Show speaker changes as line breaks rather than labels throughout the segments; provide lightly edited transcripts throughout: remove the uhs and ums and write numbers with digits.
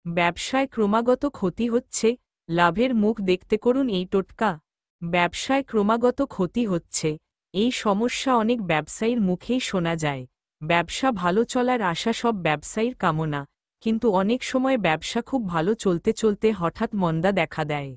ব্যবসায় ক্রমাগত ক্ষতি হচ্ছে, লাভের মুখ দেখতে করুন এই টোটকা। ব্যবসায় ক্রমাগত ক্ষতি হচ্ছে, এই সমস্যা অনেক ব্যবসায়ীর মুখেই শোনা যায়। ব্যবসা ভালো চলার আশা সব ব্যবসায়ীর কামনা, কিন্তু অনেক সময় ব্যবসা খুব ভালো চলতে চলতে হঠাৎ মন্দা দেখা দেয়।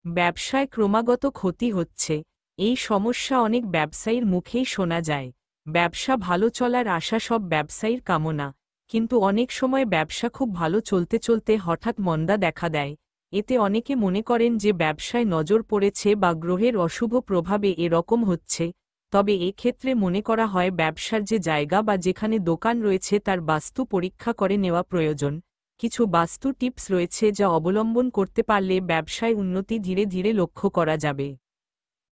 ব্যবসায় ক্রমাগত ক্ষতি হচ্ছে, এই সমস্যা অনেক ব্যবসায়ীর মুখেই শোনা যায়। ব্যবসা ভালো চলার আশা সব ব্যবসায়ীর কামনা, কিন্তু অনেক সময় ব্যবসা খুব ভালো চলতে চলতে হঠাৎ মন্দা দেখা দেয়। এতে অনেকে মনে করেন যে ব্যবসায় নজর পড়েছে বা গ্রহের অশুভ প্রভাবে এরকম হচ্ছে। তবে এক্ষেত্রে মনে করা হয় ব্যবসার যে জায়গা বা যেখানে দোকান রয়েছে তার বাস্তু পরীক্ষা করে নেওয়া প্রয়োজন। কিছু বাস্তু টিপস রয়েছে যা অবলম্বন করতে পারলে ব্যবসায় উন্নতি ধীরে ধীরে লক্ষ্য করা যাবে।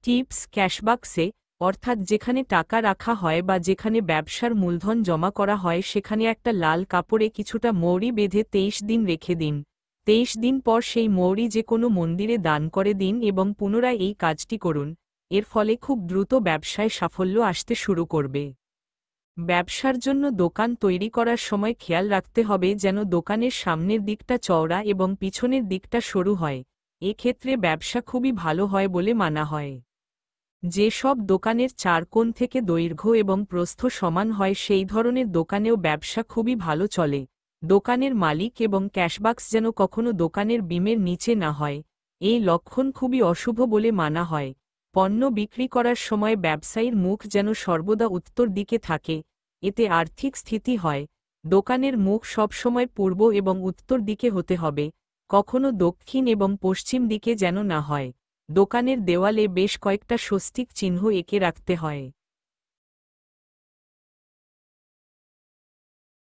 টিপস: ক্যাশবাক্সে, অর্থাৎ যেখানে টাকা রাখা হয় বা যেখানে ব্যবসার মূলধন জমা করা হয় সেখানে একটা লাল কাপড়ে কিছুটা মৌরি বেঁধে 23 দিন রেখে দিন। 23 দিন পর সেই মৌরি যে কোনো মন্দিরে দান করে দিন এবং পুনরায় এই কাজটি করুন। এর ফলে খুব দ্রুত ব্যবসায় সাফল্য আসতে শুরু করবে। ব্যবসার জন্য দোকান তৈরি করার সময় খেয়াল রাখতে হবে যেন দোকানের সামনের দিকটা চওড়া এবং পিছনের দিকটা সরু হয়। এক্ষেত্রে ব্যবসা খুবই ভালো হয় বলে মানা হয়। যেসব দোকানের চার কোণ থেকে দৈর্ঘ্য এবং প্রস্থ সমান হয় সেই ধরনের দোকানেও ব্যবসা খুবই ভালো চলে। দোকানের মালিক এবং ক্যাশবাক্স যেন কখনো দোকানের বিমের নিচে না হয়, এই লক্ষণ খুবই অশুভ বলে মানা হয়। পণ্য বিক্রি করার সময় ব্যবসায়ীর মুখ যেন সর্বদা উত্তর দিকে থাকে, এতে আর্থিক স্থিতি হয়। দোকানের মুখ সবসময় পূর্ব এবং উত্তর দিকে হতে হবে, কখনো দক্ষিণ এবং পশ্চিম দিকে যেন না হয়। দোকানের দেওয়ালে বেশ কয়েকটা স্বস্তিক চিহ্ন এঁকে রাখতে হয়।